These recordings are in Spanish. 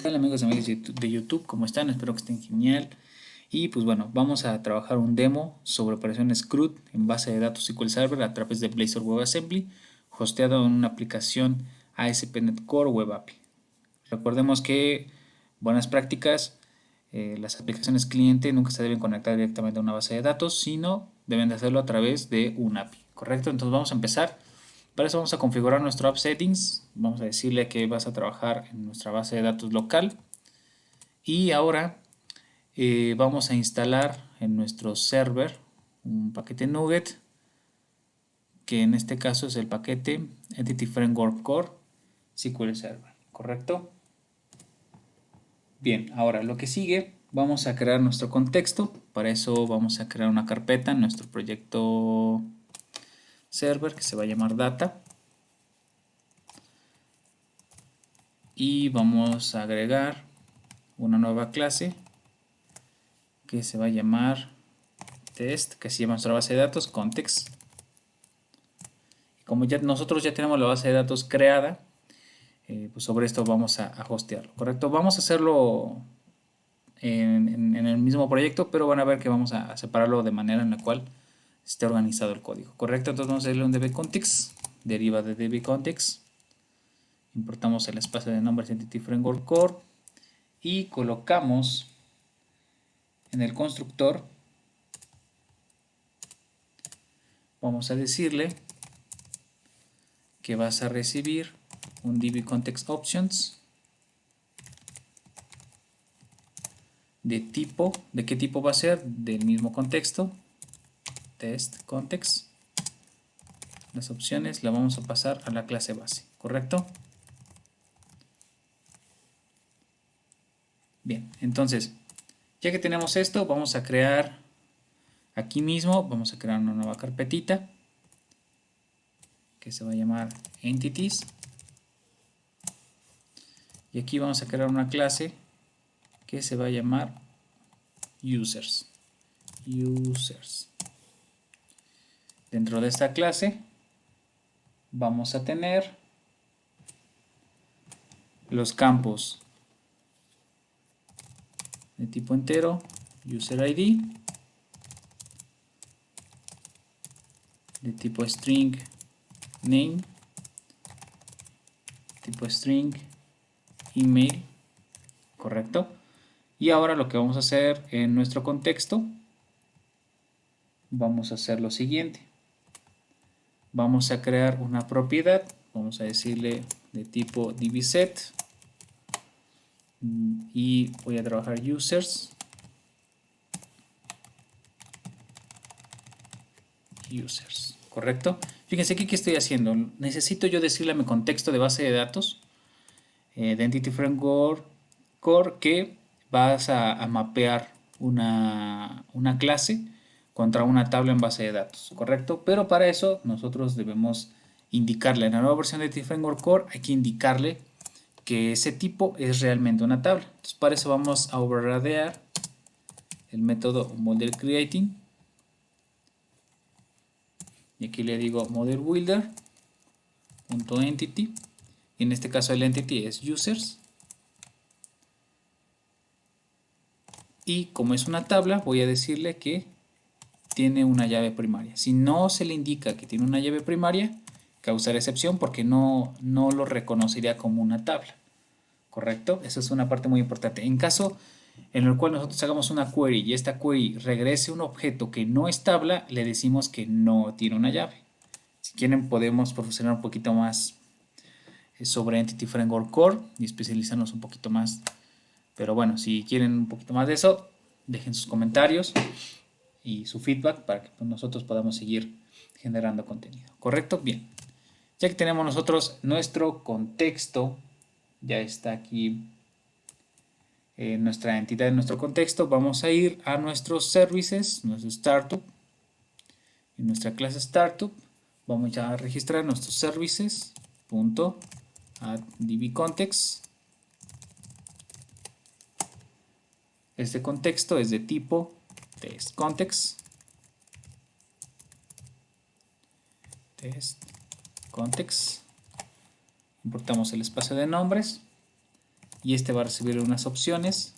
tal amigos y amigas de YouTube? ¿Cómo están? Espero que estén genial. Y pues bueno, vamos a trabajar un demo sobre operaciones CRUD en base de datos SQL Server a través de Blazor WebAssembly, hosteado en una aplicación ASP.NET Core Web API. Recordemos que buenas prácticas, las aplicaciones cliente nunca se deben conectar directamente a una base de datos, sino deben de hacerlo a través de un API, ¿correcto? Entonces vamos a empezar. Para eso vamos a configurar nuestro app settings. Vamos a decirle que vas a trabajar en nuestra base de datos local. Y ahora vamos a instalar en nuestro server un paquete NuGet, que en este caso es el paquete Entity Framework Core SQL Server, ¿correcto? Bien, ahora lo que sigue, vamos a crear nuestro contexto. Para eso vamos a crear una carpeta en nuestro proyecto server que se va a llamar Data. Y vamos a agregar una nueva clase que se va a llamar test, que se llama nuestra base de datos context. Como nosotros ya tenemos la base de datos creada, pues sobre esto vamos a hostearlo, ¿correcto? Vamos a hacerlo en el mismo proyecto, pero van a ver que vamos a separarlo de manera en la cual esté organizado el código, ¿correcto? Entonces vamos a darle un dbcontext, deriva de dbcontext, importamos el espacio de nombres Entity Framework Core y colocamos en el constructor, vamos a decirle que vas a recibir un dbcontext options ¿de qué tipo va a ser? Del mismo contexto, test context. Las opciones las vamos a pasar a la clase base, ¿correcto? Bien, entonces, ya que tenemos esto, vamos a crear aquí mismo, vamos a crear una nueva carpetita que se va a llamar entities. Y aquí vamos a crear una clase que se va a llamar users. Dentro de esta clase vamos a tener los campos de tipo entero, user ID, de tipo string name, tipo string email, ¿correcto? Y ahora lo que vamos a hacer en nuestro contexto, vamos a hacer lo siguiente. Vamos a crear una propiedad, vamos a decirle de tipo dbset y voy a trabajar users. ¿Correcto? Fíjense aquí qué estoy haciendo. Necesito yo decirle a mi contexto de base de datos de Entity Framework Core que vas a mapear una clase contra una tabla en base de datos, ¿correcto? Pero para eso nosotros debemos indicarle en la nueva versión de Entity Framework Core hay que indicarle que ese tipo es realmente una tabla. Entonces para eso vamos a overridear el método ModelCreating y aquí le digo ModelBuilder.entity y en este caso el entity es users y como es una tabla voy a decirle que tiene una llave primaria. Si no se le indica que tiene una llave primaria, causará excepción porque no lo reconocería como una tabla, ¿correcto? Eso es una parte muy importante. En caso en el cual nosotros hagamos una query y esta query regrese un objeto que no es tabla, le decimos que no tiene una llave. Si quieren podemos profundizar un poquito más sobre Entity Framework Core y especializarnos un poquito más. Pero bueno, si quieren un poquito más de eso, dejen sus comentarios y su feedback para que nosotros podamos seguir generando contenido. ¿Correcto? Bien. Ya que tenemos nosotros nuestro contexto, ya está aquí nuestra entidad en nuestro contexto, vamos a ir a nuestros services, nuestro startup. En nuestra clase startup vamos a registrar nuestros services punto add dbcontext. Este contexto es de tipo test context. Test context. Importamos el espacio de nombres y este va a recibir unas opciones.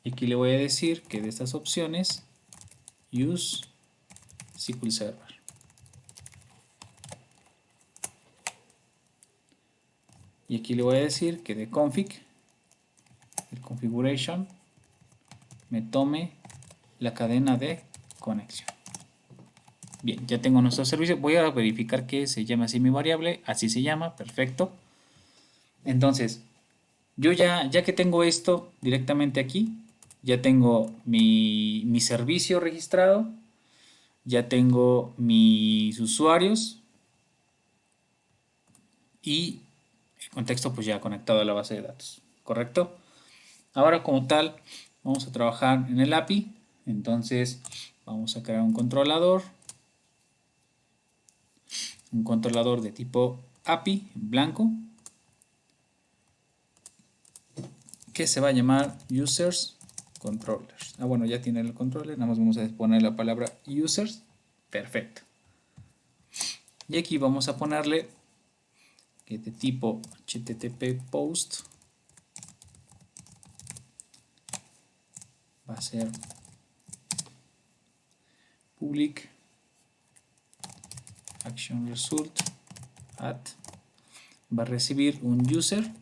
Y aquí le voy a decir que de estas opciones use SQL Server. Y aquí le voy a decir que de config, el configuration, me tome la cadena de conexión. Bien, ya tengo nuestro servicio. Voy a verificar que se llama así mi variable. Así se llama, perfecto. Entonces, yo ya que tengo esto directamente aquí, ya tengo mi servicio registrado, ya tengo mis usuarios y el contexto pues ya conectado a la base de datos, ¿correcto? Ahora como tal vamos a trabajar en el API, entonces vamos a crear un controlador de tipo API en blanco que se va a llamar users controllers. Bueno, ya tiene el controller, nada más vamos a poner la palabra users, perfecto. Y aquí vamos a ponerle que de tipo http post va a ser public action result at, va a recibir un user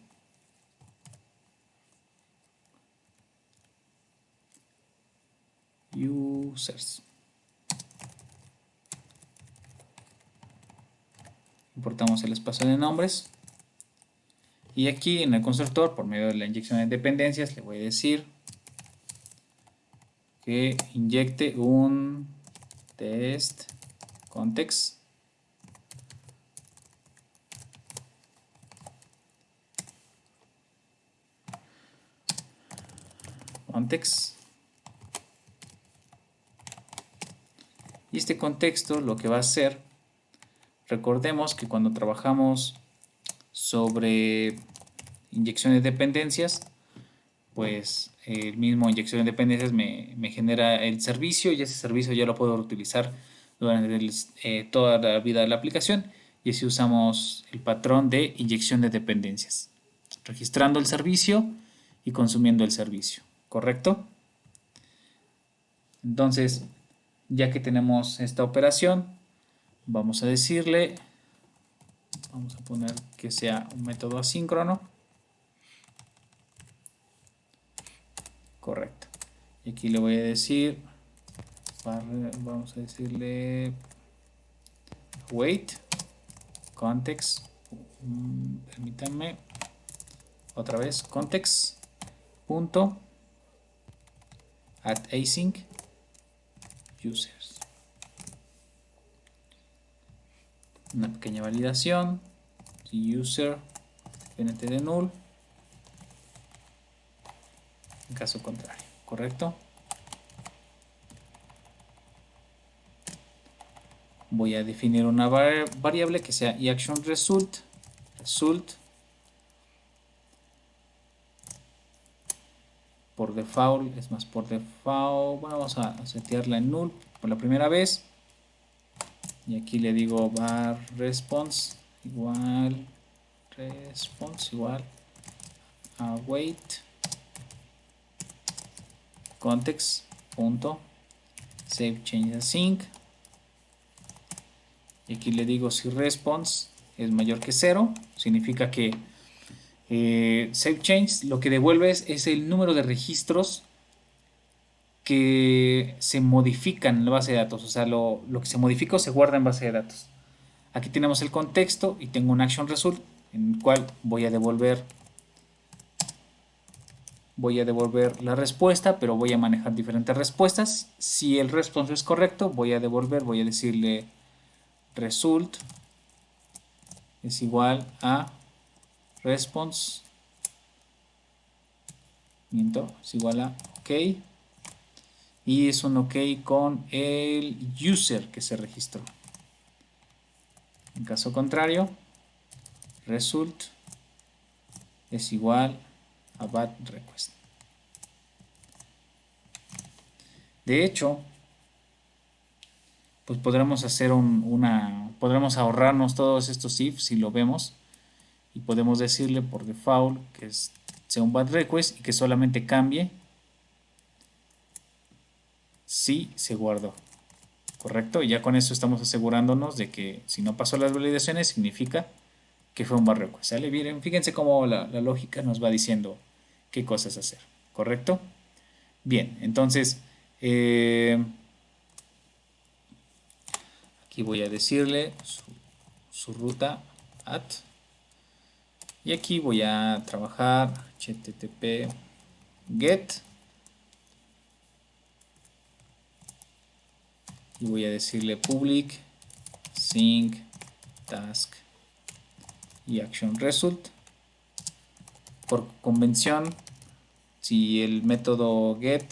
users. Importamos el espacio de nombres y aquí en el constructor, por medio de la inyección de dependencias, le voy a decir que inyecte un test context y este contexto lo que va a hacer, recordemos que cuando trabajamos sobre inyección de dependencias, pues el mismo inyección de dependencias me genera el servicio y ese servicio ya lo puedo utilizar durante toda la vida de la aplicación, y así usamos el patrón de inyección de dependencias, registrando el servicio y consumiendo el servicio, ¿correcto? Entonces, ya que tenemos esta operación, vamos a decirle, vamos a poner que sea un método asíncrono, correcto. Y aquí le voy a decir, vamos a decirle wait context, permítanme otra vez, context punto at async users, una pequeña validación, si user dependiente de null, en caso contrario, correcto. Voy a definir una variable que sea iActionResult, result, por default, es más por default, bueno, vamos a setearla en null por la primera vez, y aquí le digo var response igual await context punto save change async, y aquí le digo si response es mayor que 0, significa que save change lo que devuelve es el número de registros que se modifican en la base de datos, o sea, lo que se modifica o se guarda en base de datos. Aquí tenemos el contexto y tengo un action result en el cual voy a devolver la respuesta, pero voy a manejar diferentes respuestas. Si el response es correcto, voy a decirle result es igual a response, es igual a ok, y es un ok con el user que se registró. En caso contrario, result es igual a bad request. De hecho, pues podremos hacer podremos ahorrarnos todos estos if si lo vemos, y podemos decirle por default que sea un bad request y que solamente cambie si se guardó. ¿Correcto? Y ya con eso estamos asegurándonos de que si no pasó las validaciones significa que fue un bad request. ¿Sale? Miren, fíjense cómo la lógica nos va diciendo qué cosas hacer. ¿Correcto? Bien, entonces aquí voy a decirle su ruta at, y aquí voy a trabajar http get, y voy a decirle public sync task y action result. Por convención, si el método get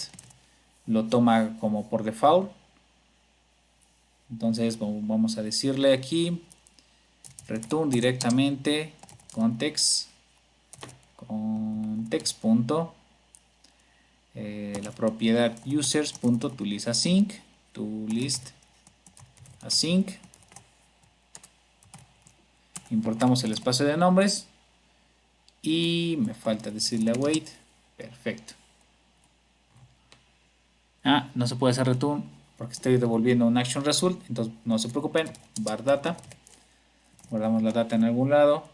lo toma como por default, entonces vamos a decirle aquí return directamente context punto la propiedad users.toListAsync, importamos el espacio de nombres y me falta decirle await. Perfecto. No se puede hacer return porque estoy devolviendo un action result, entonces no se preocupen, var data, guardamos la data en algún lado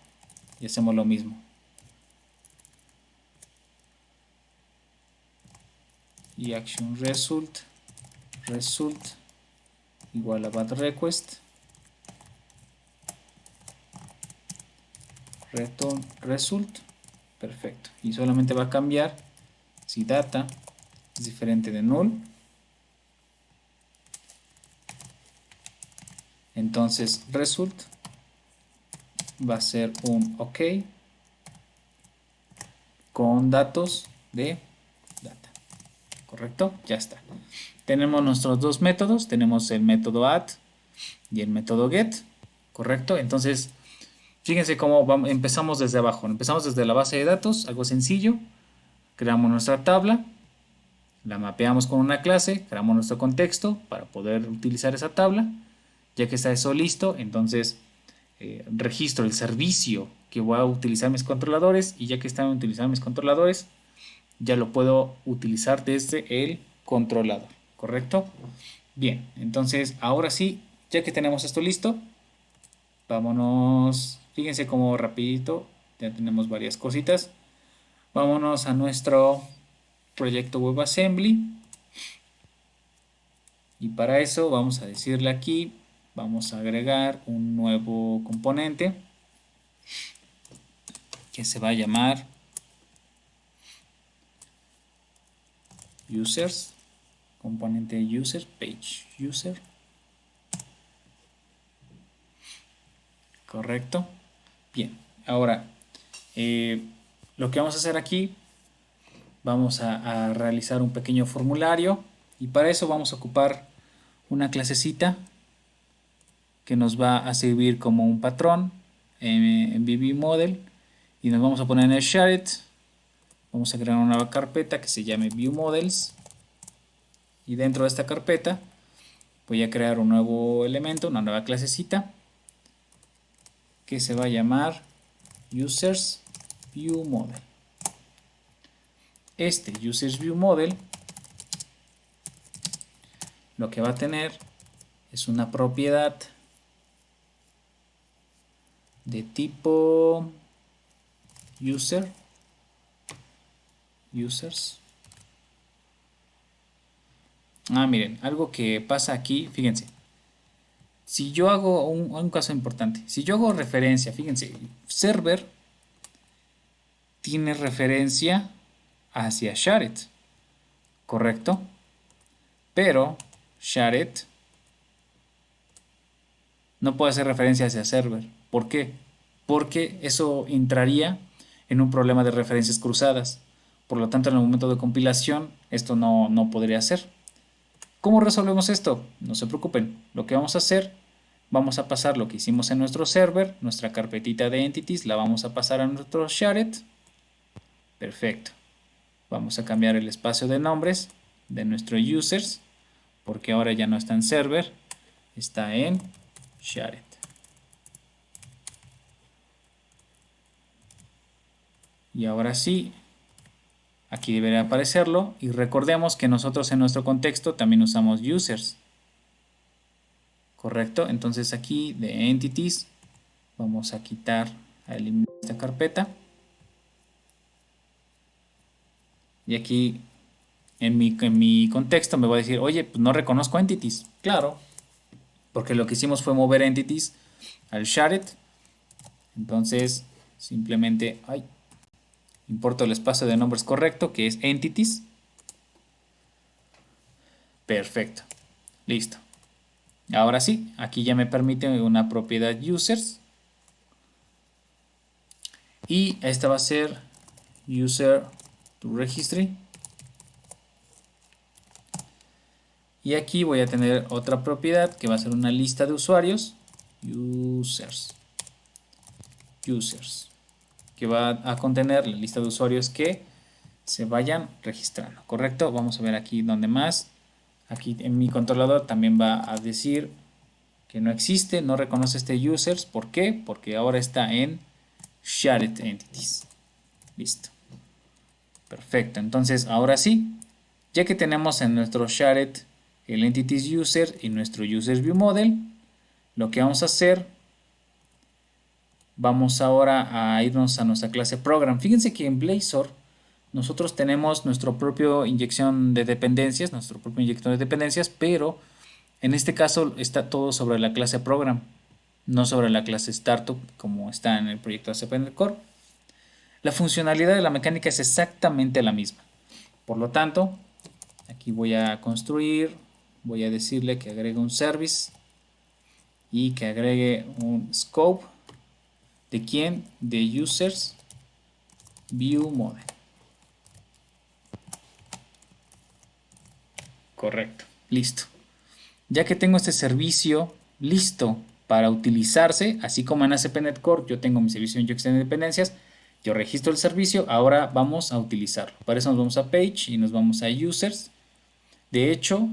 y hacemos lo mismo. Y action result igual a bad request return result. Perfecto. Y solamente va a cambiar si data es diferente de null. Entonces result va a ser un OK con datos de data. ¿Correcto? Ya está. Tenemos nuestros dos métodos. Tenemos el método add y el método get. ¿Correcto? Entonces, fíjense cómo empezamos desde abajo. Empezamos desde la base de datos, algo sencillo. Creamos nuestra tabla, la mapeamos con una clase, creamos nuestro contexto para poder utilizar esa tabla. Ya que está eso listo, entonces registro el servicio que voy a utilizar mis controladores, y ya que están utilizando mis controladores, ya lo puedo utilizar desde el controlador. ¿Correcto? Bien, entonces ahora sí, ya que tenemos esto listo, vámonos. Fíjense cómo rapidito ya tenemos varias cositas. Vámonos a nuestro proyecto WebAssembly, y para eso vamos a decirle aquí, vamos a agregar un nuevo componente que se va a llamar users, componente user, page user. Correcto. Bien, ahora lo que vamos a hacer aquí, vamos a realizar un pequeño formulario, y para eso vamos a ocupar una clasecita que nos va a servir como un patrón en ViewModel, y nos vamos a poner en el shared. Vamos a crear una nueva carpeta que se llame ViewModels, y dentro de esta carpeta voy a crear un nuevo elemento, una nueva clasecita que se va a llamar users view model. Este users view model lo que va a tener es una propiedad de tipo users. Miren, algo que pasa aquí, fíjense. Si yo hago un caso importante, si yo hago referencia, fíjense, server tiene referencia hacia shared, ¿correcto? Pero shared no puede hacer referencia hacia server. ¿Por qué? Porque eso entraría en un problema de referencias cruzadas. Por lo tanto, en el momento de compilación, esto no podría ser. ¿Cómo resolvemos esto? No se preocupen. Lo que vamos a hacer, vamos a pasar lo que hicimos en nuestro server, nuestra carpetita de entities, la vamos a pasar a nuestro shared. Perfecto. Vamos a cambiar el espacio de nombres de nuestro users, porque ahora ya no está en server, está en shared. Y ahora sí, aquí debería aparecerlo. Y recordemos que nosotros en nuestro contexto también usamos users. ¿Correcto? Entonces aquí de entities vamos a quitar, a eliminar esta carpeta. Y aquí en mi contexto me va a decir, oye, pues no reconozco entities. Claro, porque lo que hicimos fue mover entities al shared. Entonces simplemente importo el espacio de nombres correcto, que es entities. Perfecto. Listo. Ahora sí, aquí ya me permite una propiedad users. Y esta va a ser user to registry. Y aquí voy a tener otra propiedad que va a ser una lista de usuarios. Users. Que va a contener la lista de usuarios que se vayan registrando. ¿Correcto? Vamos a ver aquí donde más. Aquí en mi controlador también va a decir que no existe, no reconoce este users. ¿Por qué? Porque ahora está en shared entities. Listo. Perfecto. Entonces, ahora sí, ya que tenemos en nuestro shared el entities user y nuestro users view model, lo que vamos a hacer, vamos ahora a irnos a nuestra clase program. Fíjense que en Blazor nosotros tenemos nuestro propio inyección de dependencias, nuestro propio inyector de dependencias, pero en este caso está todo sobre la clase program, no sobre la clase startup como está en el proyecto ASP.NET Core. La funcionalidad de la mecánica es exactamente la misma. Por lo tanto, aquí voy a construir, voy a decirle que agregue un service y que agregue un scope. ¿De quién? De users view model. Correcto. Listo. Ya que tengo este servicio listo para utilizarse, así como en ASP.NET Core yo tengo mi servicio de inyección de dependencias, yo registro el servicio, ahora vamos a utilizarlo. Para eso nos vamos a Page y nos vamos a Users. De hecho,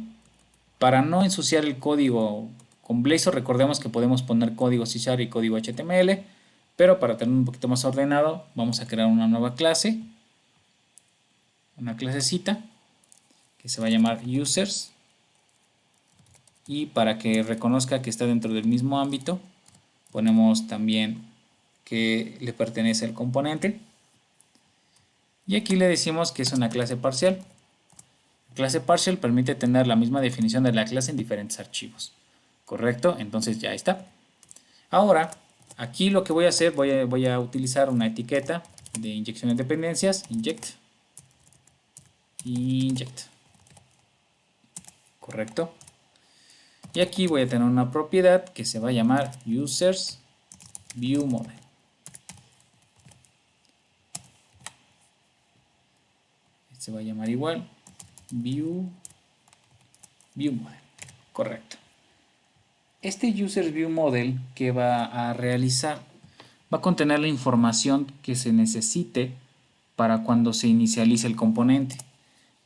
para no ensuciar el código con Blazor, recordemos que podemos poner código C# y código HTML, pero para tener un poquito más ordenado, vamos a crear una nueva clase, una clasecita que se va a llamar Users. Y para que reconozca que está dentro del mismo ámbito, ponemos también que le pertenece al componente. Y aquí le decimos que es una clase parcial. La clase parcial permite tener la misma definición de la clase en diferentes archivos. ¿Correcto? Entonces ya está. Ahora, aquí lo que voy a hacer, voy a utilizar una etiqueta de inyección de dependencias, inject. ¿Correcto? Y aquí voy a tener una propiedad que se va a llamar users view model. Se va a llamar igual view model. Correcto. Este user view model que va a realizar va a contener la información que se necesite para cuando se inicialice el componente.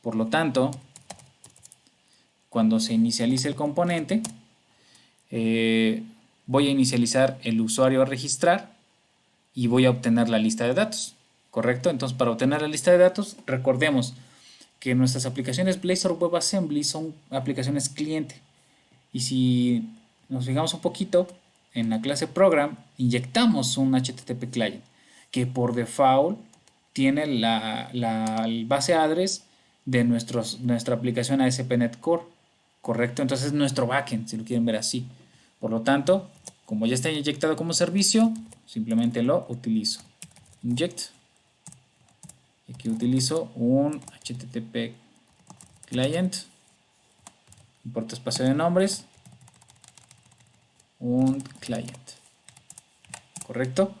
Por lo tanto, cuando se inicialice el componente, voy a inicializar el usuario a registrar y voy a obtener la lista de datos. ¿Correcto? Entonces, para obtener la lista de datos, recordemos que nuestras aplicaciones Blazor WebAssembly son aplicaciones cliente. Y si nos fijamos un poquito, en la clase program inyectamos un HTTP client que por default tiene la base address de nuestra aplicación ASP.NET Core. ¿Correcto? Entonces es nuestro backend, si lo quieren ver así. Por lo tanto, como ya está inyectado como servicio, simplemente lo utilizo. Inject. Y aquí utilizo un HTTP client. Importo espacio de nombres. Un client. ¿Correcto?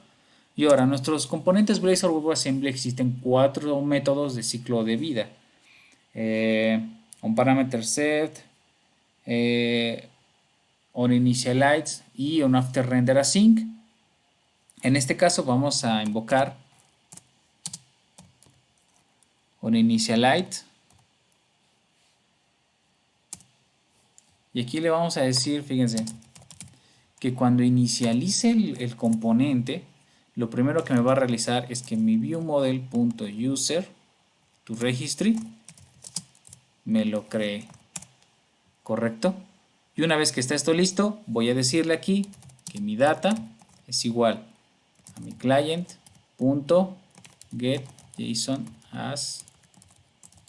Y ahora, nuestros componentes Blazor WebAssembly existen 4 métodos de ciclo de vida. Un parameter set, un initialize y un after render async. En este caso vamos a invocar un initialize. Y aquí le vamos a decir, fíjense, que cuando inicialice el componente, lo primero que me va a realizar es que mi viewModel.user to registry me lo cree, ¿correcto? Y una vez que está esto listo, voy a decirle aquí que mi data es igual a mi client.getJSON as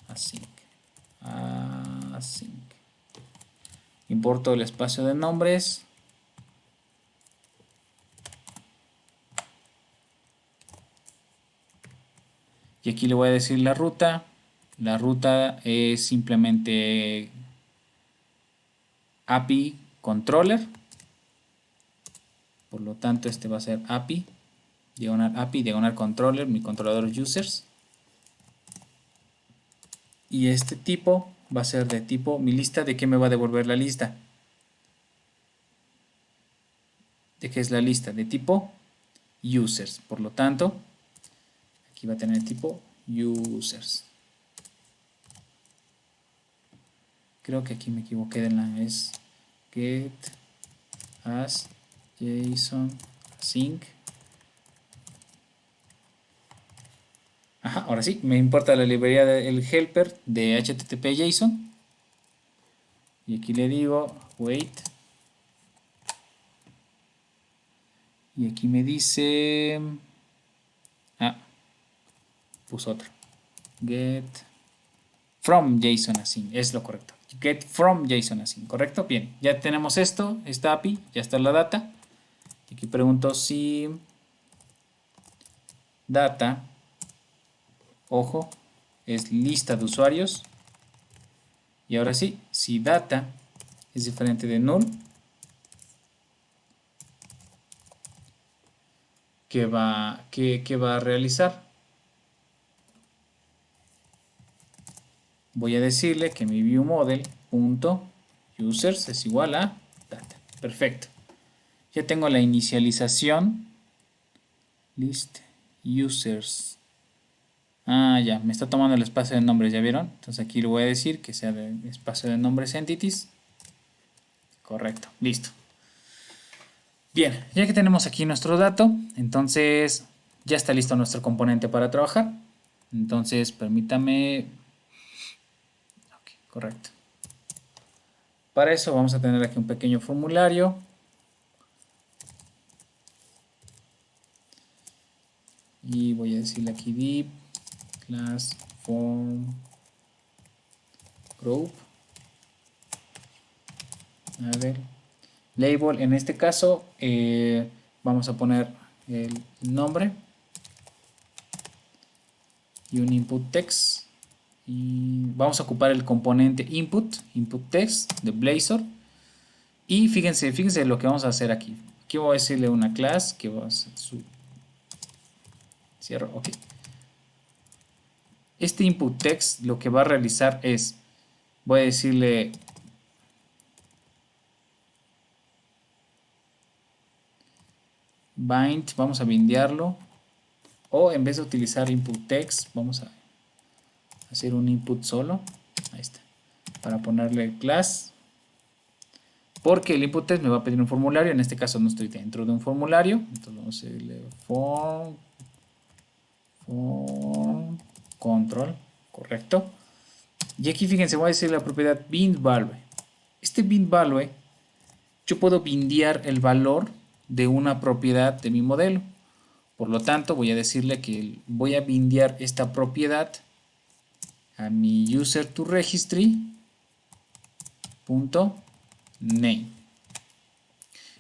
async. Importo el espacio de nombres. Y aquí le voy a decir la ruta. La ruta es simplemente API controller. Por lo tanto, este va a ser API, diagonal controller, mi controlador users. Y este tipo va a ser de tipo mi lista. ¿De qué me va a devolver la lista? ¿De qué es la lista? De tipo users. Por lo tanto, aquí va a tener tipo users. Creo que aquí me equivoqué de la es get as JSON async. Ajá, ahora sí, me importa la librería del helper de HTTP JSON. Y aquí le digo wait. Y aquí me dice... puso otro. Get from JSON async, es lo correcto. Get from JSON async, ¿correcto? Bien, ya tenemos esto, esta API, ya está la data. Aquí pregunto si data, ojo, es lista de usuarios. Y ahora sí, si data es diferente de null, ¿qué va a realizar? Voy a decirle que mi viewModel.users es igual a data. Perfecto. Ya tengo la inicialización. List users. Ya, me está tomando el espacio de nombres, ¿ya vieron? Entonces aquí le voy a decir que sea el espacio de nombres entities. Correcto, listo. Bien, ya que tenemos aquí nuestro dato, entonces ya está listo nuestro componente para trabajar. Entonces, permítame... Ok, correcto. Para eso vamos a tener aquí un pequeño formulario. Y voy a decirle aquí div class form group. A ver, label, en este caso vamos a poner el nombre y un input text. Y vamos a ocupar el componente input text de Blazor. Y fíjense lo que vamos a hacer aquí. Aquí voy a decirle una class que va a ser su... Cierro, ok. Este input text lo que va a realizar es, voy a decirle bind, vamos a bindearlo. O en vez de utilizar input text, vamos a hacer un input solo. Ahí está. Para ponerle class. Porque el input text me va a pedir un formulario. En este caso no estoy dentro de un formulario. Entonces vamos a decirle form control. Correcto. Y aquí fíjense, voy a decir la propiedad bind_value. Este bind_value, yo puedo bindear el valor de una propiedad de mi modelo. Por lo tanto, voy a decirle que voy a bindear esta propiedad a mi user to registry .name.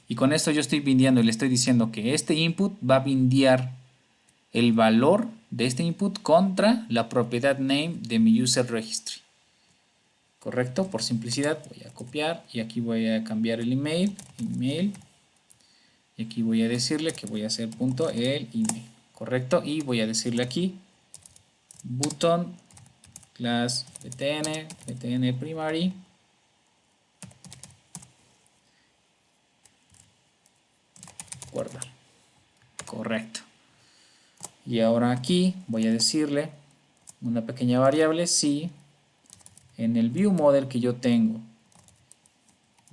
Y con esto yo estoy bindeando y le estoy diciendo que este input va a bindear el valor de este input contra la propiedad name de mi user registry. ¿Correcto? Por simplicidad voy a copiar y aquí voy a cambiar el email. Y aquí voy a decirle que voy a hacer punto el email. ¿Correcto? Y voy a decirle aquí button class btn primary. Guardar. Correcto. Y ahora aquí voy a decirle una pequeña variable si en el viewModel que yo tengo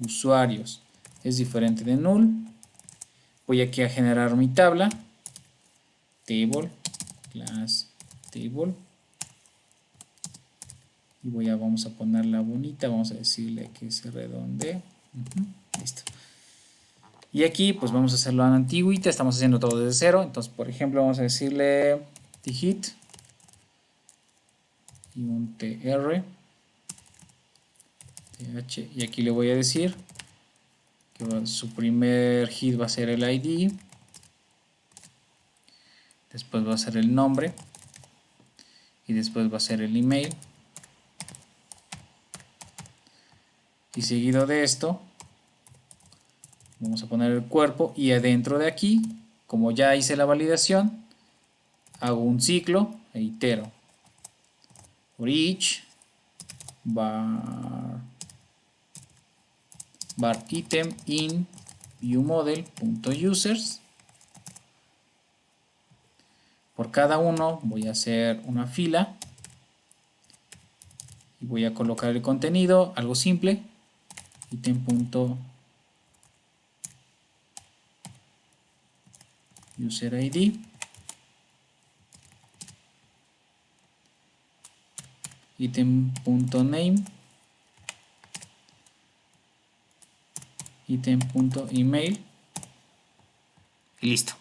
usuarios es diferente de null. Voy aquí a generar mi tabla table, class table. Y vamos a ponerla bonita, vamos a decirle que se redondee. Listo. Y aquí pues vamos a hacerlo a la antigüita, estamos haciendo todo desde cero. Entonces, por ejemplo, vamos a decirle thHit y un tr, th, y aquí le voy a decir que su primer hit va a ser el ID, después va a ser el nombre y después va a ser el email. Y seguido de esto vamos a poner el cuerpo, y adentro de aquí, como ya hice la validación, hago un ciclo e itero for each var item in viewModel.users. Por cada uno voy a hacer una fila y voy a colocar el contenido, algo simple, item.userID, item.name, item.email y listo.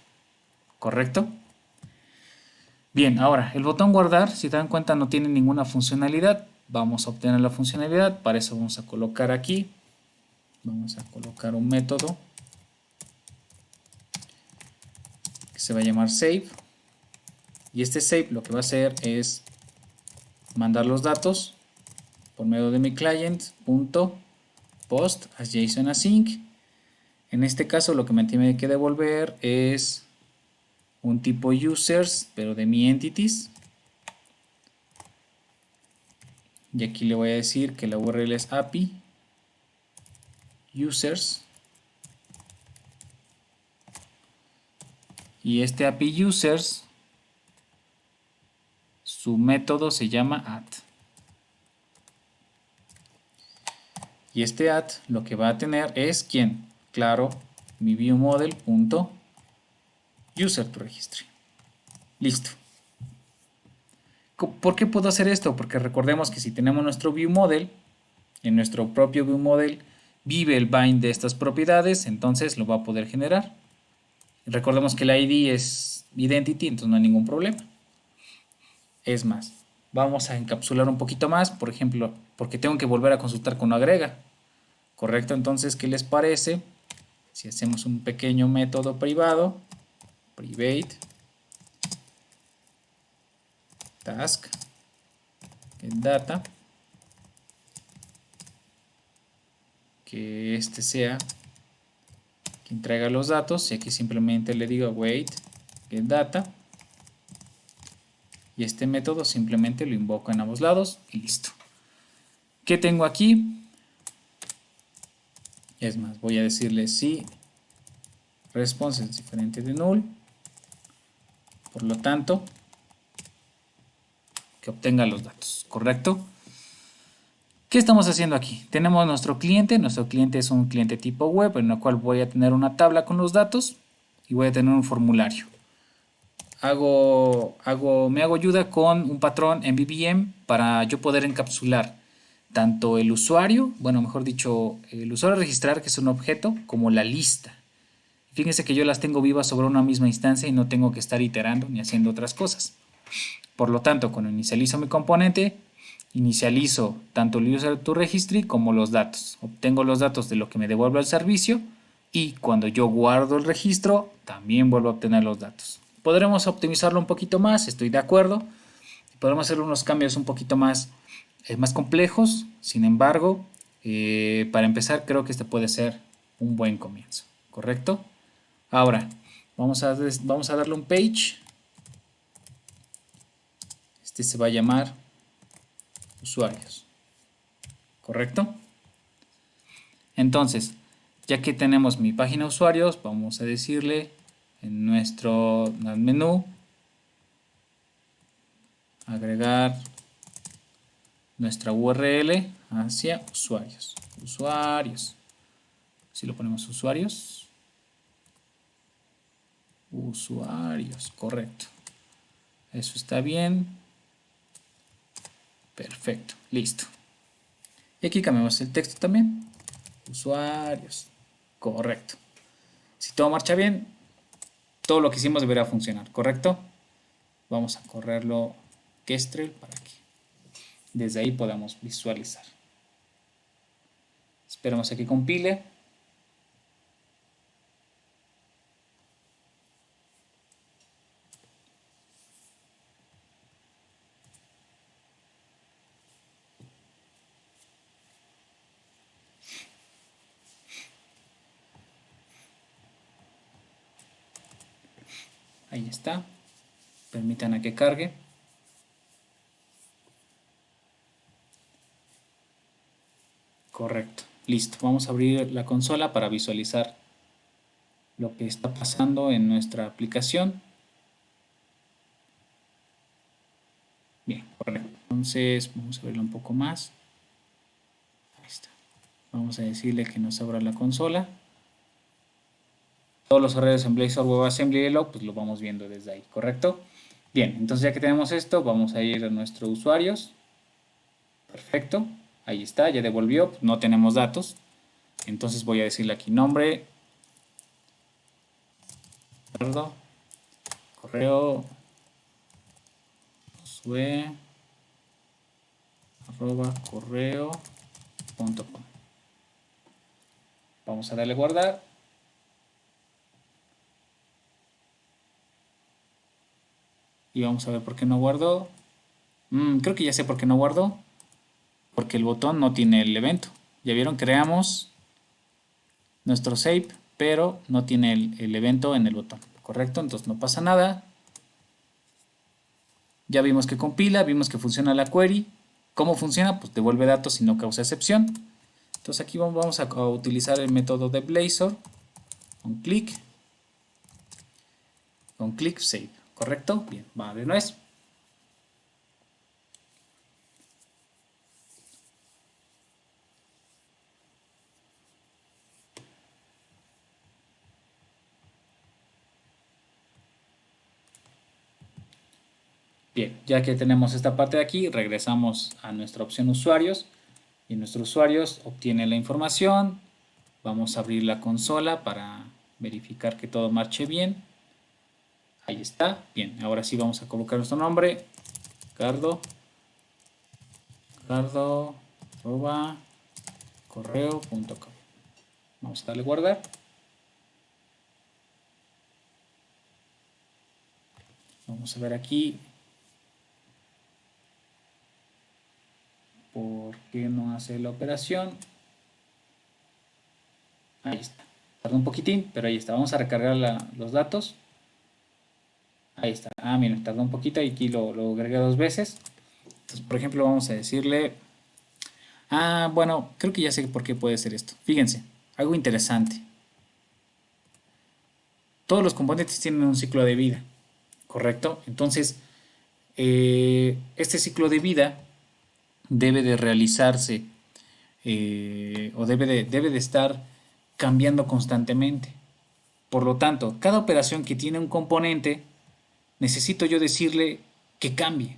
¿Correcto? Bien, ahora el botón guardar, si te dan cuenta, no tiene ninguna funcionalidad. Vamos a obtener la funcionalidad. Para eso vamos a colocar aquí, vamos a colocar un método que se va a llamar save, y este save lo que va a hacer es mandar los datos por medio de mi client.post as JSON async. En este caso lo que me tiene que devolver es un tipo users, pero de mi entities, y aquí le voy a decir que la URL es API users, y este API users, su método se llama add, y este add lo que va a tener es ¿quién? Claro, mi viewModel.userToRegistry. Listo. ¿Por qué puedo hacer esto? Porque recordemos que si tenemos nuestro viewModel, en nuestro propio viewModel vive el bind de estas propiedades, entonces lo va a poder generar. Recordemos que el ID es identity, entonces no hay ningún problema. Es más, vamos a encapsular un poquito más, por ejemplo, porque tengo que volver a consultar con agrega. ¿Correcto? Entonces, ¿qué les parece si hacemos un pequeño método privado, private task getData, que este sea quien traiga los datos, y aquí simplemente le digo wait getData, y este método simplemente lo invoco en ambos lados y listo. ¿Qué tengo aquí? Es más, voy a decirle si response es diferente de null, por lo tanto que obtenga los datos, ¿correcto? ¿Qué estamos haciendo aquí? Tenemos nuestro cliente es un cliente tipo web, en el cual voy a tener una tabla con los datos y voy a tener un formulario. Me hago ayuda con un patrón en MVVM para yo poder encapsular tanto el usuario, bueno, mejor dicho, el usuario a registrar, que es un objeto, como la lista. Fíjense que yo las tengo vivas sobre una misma instancia y no tengo que estar iterando ni haciendo otras cosas. Por lo tanto, cuando inicializo mi componente, inicializo tanto el user-to-registry como los datos. Obtengo los datos de lo que me devuelve el servicio, y cuando yo guardo el registro, también vuelvo a obtener los datos. Podremos optimizarlo un poquito más, estoy de acuerdo. Podremos hacer unos cambios un poquito más complejos. Sin embargo, para empezar, creo que este puede ser un buen comienzo. ¿Correcto? Ahora, vamos a darle un page. Este se va a llamar usuarios. ¿Correcto? Entonces, ya que tenemos mi página de usuarios, vamos a decirle en nuestro menú agregar nuestra URL hacia usuarios. Usuarios. Si lo ponemos usuarios. Usuarios, correcto. Eso está bien. Perfecto, listo. Y aquí cambiamos el texto también. Usuarios. Correcto. Si todo marcha bien, todo lo que hicimos deberá funcionar, ¿correcto? Vamos a correrlo Kestrel para que desde ahí podamos visualizar. Esperamos a que compile. Ahí está. Permitan a que cargue. Correcto. Listo. Vamos a abrir la consola para visualizar lo que está pasando en nuestra aplicación. Bien, correcto. Entonces vamos a verlo un poco más. Ahí está. Vamos a decirle que nos abra la consola. Todos los horarios en Blazor WebAssembly y Log, pues lo vamos viendo desde ahí, ¿correcto? Bien, entonces ya que tenemos esto, vamos a ir a nuestros usuarios. Perfecto. Ahí está, ya devolvió, pues no tenemos datos. Entonces voy a decirle aquí nombre, perdón, correo, sue, arroba correo.com. Vamos a darle guardar. Y vamos a ver por qué no guardó. Creo que ya sé por qué no guardó. Porque el botón no tiene el evento. Ya vieron, creamos nuestro save, pero no tiene el evento en el botón. ¿Correcto? Entonces no pasa nada. Ya vimos que compila, vimos que funciona la query. ¿Cómo funciona? Pues devuelve datos y no causa excepción. Entonces aquí vamos a utilizar el método de Blazor. Con click save. ¿Correcto? Bien, va de nuez. Bien, ya que tenemos esta parte de aquí, regresamos a nuestra opción usuarios. Y nuestro usuarios obtiene la información. Vamos a abrir la consola para verificar que todo marche bien. Ahí está. Bien, ahora sí vamos a colocar nuestro nombre. Ricardo. Correo.com. Vamos a darle guardar. Vamos a ver aquí por qué no hace la operación. Ahí está. Tardó un poquitín, pero ahí está. Vamos a recargar los datos. Ahí está. Ah, miren, tardó un poquito y aquí lo agregué dos veces. Entonces, por ejemplo, vamos a decirle... Ah, bueno, creo que ya sé por qué puede ser esto. Fíjense, algo interesante. Todos los componentes tienen un ciclo de vida, ¿correcto? Entonces, este ciclo de vida debe de realizarse o debe de estar cambiando constantemente. Por lo tanto, cada operación que tiene un componente, necesito yo decirle que cambie,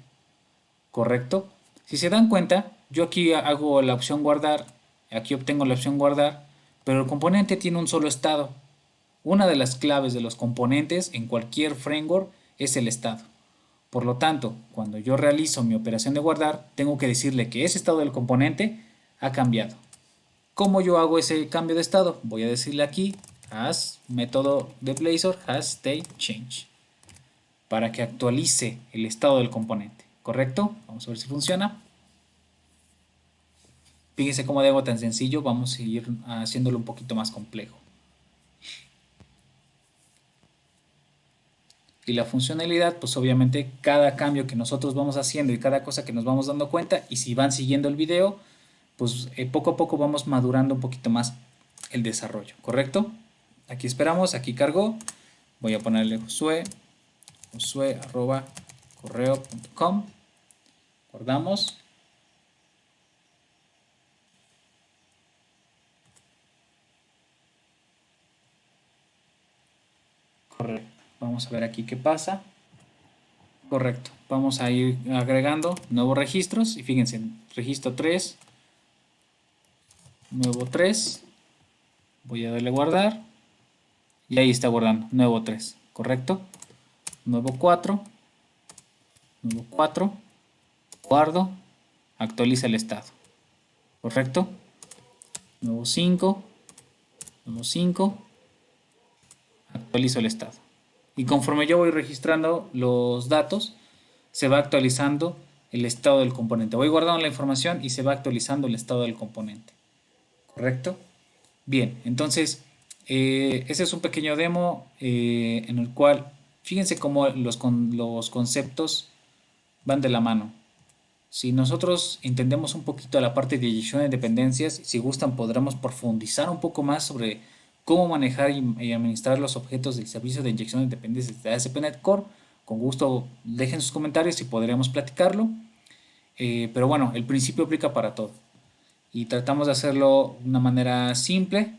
¿correcto? Si se dan cuenta, yo aquí hago la opción guardar, aquí obtengo la opción guardar, pero el componente tiene un solo estado. Una de las claves de los componentes en cualquier framework es el estado. Por lo tanto, cuando yo realizo mi operación de guardar, tengo que decirle que ese estado del componente ha cambiado. ¿Cómo yo hago ese cambio de estado? Voy a decirle aquí as método de Blazor has state change para que actualice el estado del componente. ¿Correcto? Vamos a ver si funciona. Fíjense cómo de algo tan sencillo vamos a ir haciéndolo un poquito más complejo. Y la funcionalidad, pues obviamente cada cambio que nosotros vamos haciendo y cada cosa que nos vamos dando cuenta, y si van siguiendo el video, pues poco a poco vamos madurando un poquito más el desarrollo, ¿correcto? Aquí esperamos, aquí cargó, voy a ponerle josue@correo.com, guardamos, correcto, vamos a ver aquí qué pasa. Correcto. Vamos a ir agregando nuevos registros y fíjense, registro 3, nuevo 3, voy a darle guardar y ahí está guardando, nuevo 3, correcto. Nuevo 4, nuevo 4, guardo, actualiza el estado, correcto. Nuevo 5, nuevo 5, actualizo el estado. Y conforme yo voy registrando los datos, se va actualizando el estado del componente. Voy guardando la información y se va actualizando el estado del componente. ¿Correcto? Bien, entonces, ese es un pequeño demo en el cual, fíjense cómo los conceptos van de la mano. Si nosotros entendemos un poquito la parte de inyección de dependencias, si gustan podremos profundizar un poco más sobre cómo manejar y administrar los objetos del servicio de inyección de dependencias de ASP.NET Core. Con gusto dejen sus comentarios y podremos platicarlo. Pero bueno, el principio aplica para todo. Y tratamos de hacerlo de una manera simple.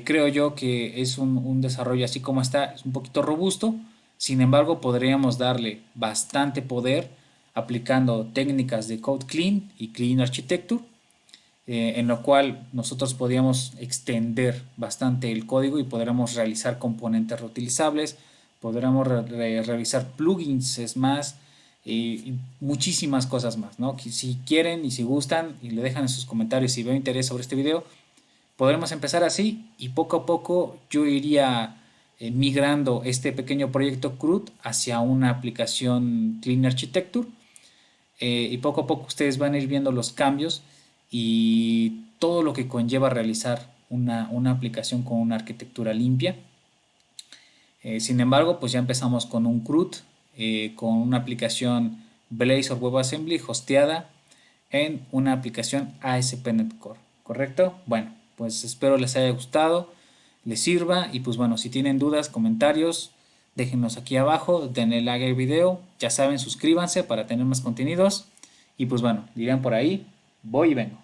Creo yo que es un desarrollo así como está, es un poquito robusto. Sin embargo, podríamos darle bastante poder aplicando técnicas de Code Clean y Clean Architecture, en lo cual nosotros podríamos extender bastante el código y podríamos realizar componentes reutilizables, podríamos realizar plugins, es más, y muchísimas cosas más, ¿no? Que si quieren y si gustan y le dejan en sus comentarios si veo interés sobre este video, podremos empezar así y poco a poco yo iría migrando este pequeño proyecto CRUD hacia una aplicación Clean Architecture, y poco a poco ustedes van a ir viendo los cambios y todo lo que conlleva realizar una aplicación con una arquitectura limpia. Sin embargo, pues ya empezamos con un CRUD, con una aplicación Blazor WebAssembly hosteada en una aplicación ASP.NET Core, ¿correcto? Bueno, pues espero les haya gustado, les sirva y pues bueno, si tienen dudas, comentarios, déjenlos aquí abajo, denle like al video, ya saben, suscríbanse para tener más contenidos y pues bueno, dirán por ahí, voy y vengo.